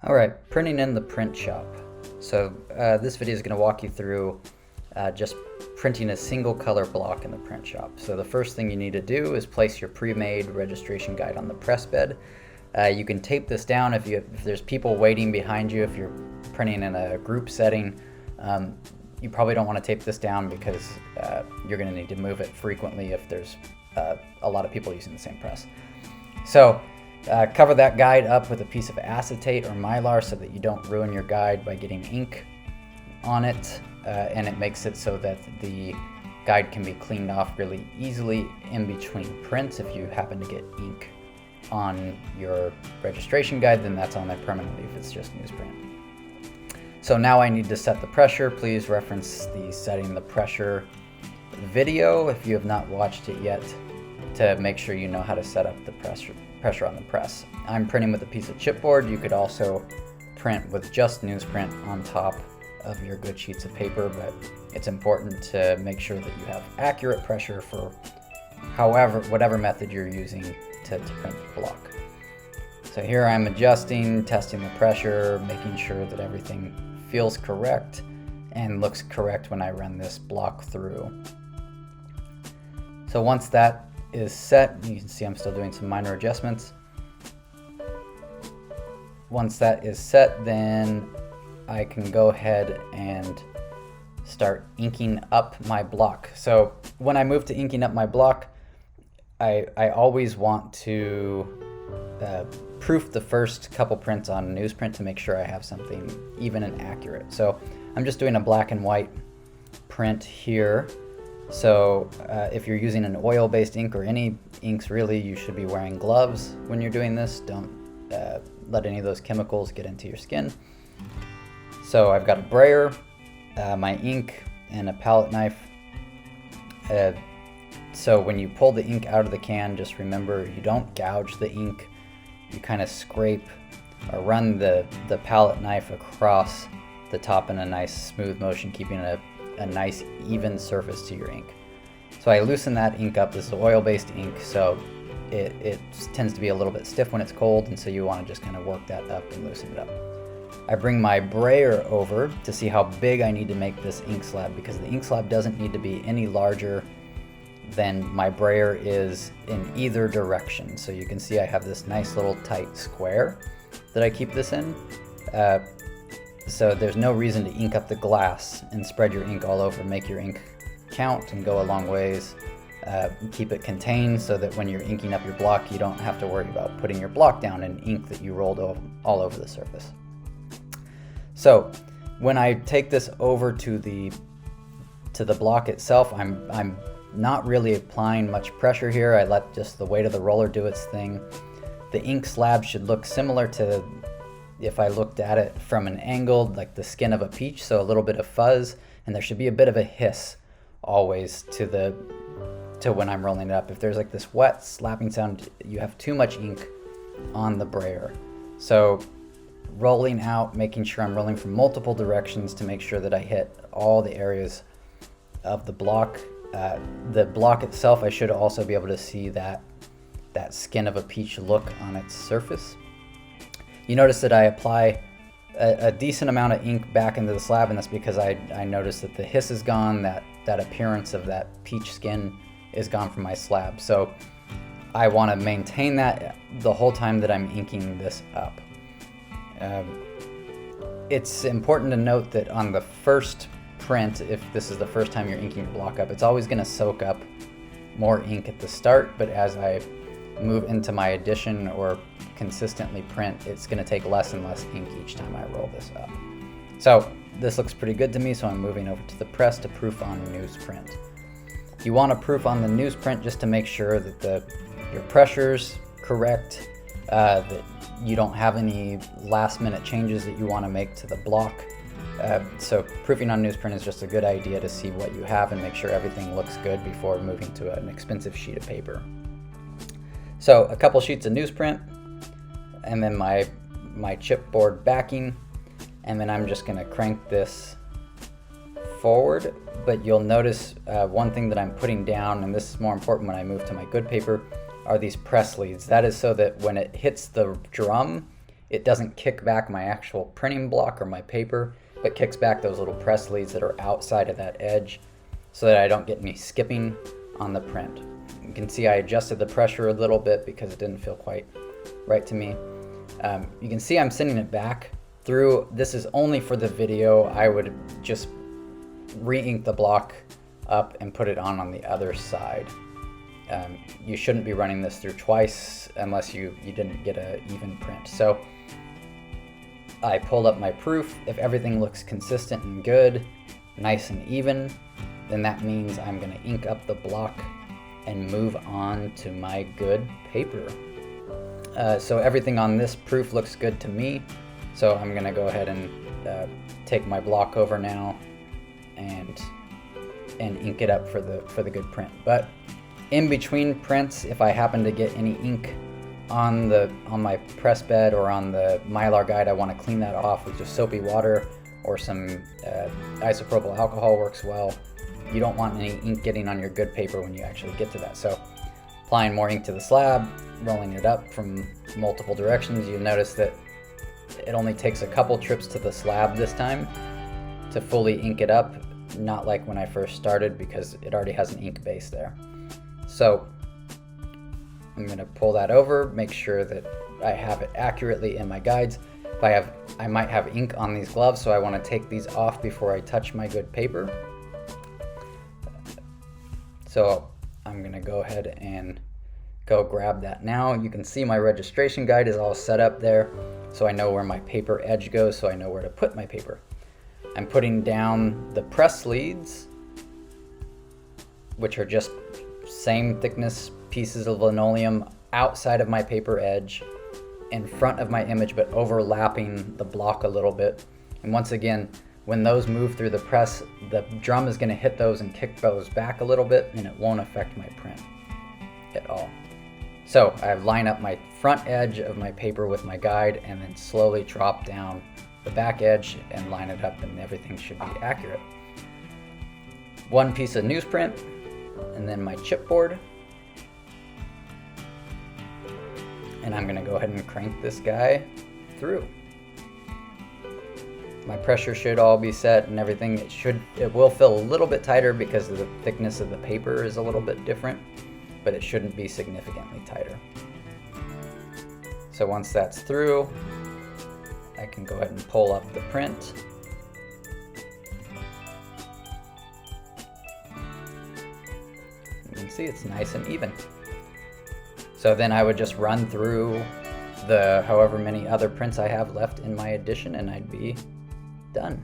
Alright, printing in the Printshop. So this video is going to walk you through just printing a single color block in the Printshop. So the first thing you need to do is place your pre-made registration guide on the press bed. You can tape this down if there's people waiting behind you. If you're printing in a group setting, you probably don't want to tape this down because you're going to need to move it frequently if there's a lot of people using the same press. So cover that guide up with a piece of acetate or mylar so that you don't ruin your guide by getting ink on it, and it makes it so that the guide can be cleaned off really easily in between prints. If you happen to get ink on your registration guide, then that's on there permanently if it's just newsprint. So now I need to set the pressure. Please reference the setting the pressure video if you have not watched it yet to make sure you know how to set up the pressure on the press. I'm printing with a piece of chipboard. You could also print with just newsprint on top of your good sheets of paper, but it's important to make sure that you have accurate pressure for whatever method you're using to print the block. So here I'm adjusting, testing the pressure, making sure that everything feels correct and looks correct when I run this block through. So once that is set, you can see I'm still doing some minor adjustments. Once that is set, then I can go ahead and start inking up my block. So when I move to inking up my block, I always want to proof the first couple prints on newsprint to make sure I have something even and accurate. So I'm just doing a black and white print here. So if you're using an oil-based ink or any inks really, you should be wearing gloves when you're doing this. Don't let any of those chemicals get into your skin. So I've got a brayer, my ink, and a palette knife. So when you pull the ink out of the can, just remember you don't gouge the ink. You kind of scrape or run the palette knife across the top in a nice smooth motion, keeping a nice even surface to your ink. So I loosen that ink up. This is oil-based ink, so it tends to be a little bit stiff when it's cold, and so you want to just kind of work that up and loosen it up. I bring my brayer over to see how big I need to make this ink slab, because the ink slab doesn't need to be any larger than my brayer is in either direction. So you can see I have this nice little tight square that I keep this in. So there's no reason to ink up the glass and spread your ink all over. Make your ink count and go a long ways. Keep it contained so that when you're inking up your block, you don't have to worry about putting your block down in ink that you rolled all over the surface. So when I take this over to the block itself, I'm not really applying much pressure here. I let just the weight of the roller do its thing. The ink slab should look similar to if I looked at it from an angle, like the skin of a peach, so a little bit of fuzz, and there should be a bit of a hiss always to when I'm rolling it up. If there's like this wet slapping sound, you have too much ink on the brayer. So rolling out, making sure I'm rolling from multiple directions to make sure that I hit all the areas of the block. The block itself, I should also be able to see that skin of a peach look on its surface. You notice that I apply a decent amount of ink back into the slab, and that's because I noticed that the hiss is gone, that appearance of that peach skin is gone from my slab. So I want to maintain that the whole time that I'm inking this up. It's important to note that on the first print, if this is the first time you're inking your block up, it's always going to soak up more ink at the start, but as I move into my addition or consistently print, it's going to take less and less ink each time I roll this up. So this looks pretty good to me, so I'm moving over to the press to proof on newsprint. You want to proof on the newsprint just to make sure that your pressure's correct, that you don't have any last minute changes that you want to make to the block. So proofing on newsprint is just a good idea to see what you have and make sure everything looks good before moving to an expensive sheet of paper. So a couple sheets of newsprint, and then my chipboard backing, and then I'm just going to crank this forward. But you'll notice one thing that I'm putting down, and this is more important when I move to my good paper, are these press leads. That is so that when it hits the drum, it doesn't kick back my actual printing block or my paper, but kicks back those little press leads that are outside of that edge so that I don't get any skipping on the print. You can see I adjusted the pressure a little bit because it didn't feel quite right to me. You can see I'm sending it back through. This is only for the video. I would just re-ink the block up and put it on the other side. You shouldn't be running this through twice unless you didn't get an even print. So I pulled up my proof. If everything looks consistent and good, nice and even, then that means I'm going to ink up the block and move on to my good paper. So everything on this proof looks good to me. So I'm going to go ahead and take my block over now and ink it up for the good print. But in between prints, if I happen to get any ink on my press bed or on the Mylar guide, I want to clean that off with just soapy water or some isopropyl alcohol works well. You don't want any ink getting on your good paper when you actually get to that. So applying more ink to the slab, rolling it up from multiple directions, you'll notice that it only takes a couple trips to the slab this time to fully ink it up, not like when I first started because it already has an ink base there. So I'm going to pull that over, make sure that I have it accurately in my guides. I might have ink on these gloves, so I want to take these off before I touch my good paper. So I'm going to go ahead and go grab that now. You can see my registration guide is all set up there, so I know where my paper edge goes, so I know where to put my paper. I'm putting down the press leads, which are just same thickness pieces of linoleum outside of my paper edge, in front of my image, but overlapping the block a little bit. And once again, when those move through the press, the drum is going to hit those and kick those back a little bit, and it won't affect my print at all. So I line up my front edge of my paper with my guide and then slowly drop down the back edge and line it up, and everything should be accurate. One piece of newsprint, and then my chipboard. And I'm going to go ahead and crank this guy through. My pressure should all be set and everything. It will feel a little bit tighter because the thickness of the paper is a little bit different, but it shouldn't be significantly tighter. So once that's through, I can go ahead and pull up the print. You can see it's nice and even. So then I would just run through the however many other prints I have left in my edition and I'd be done.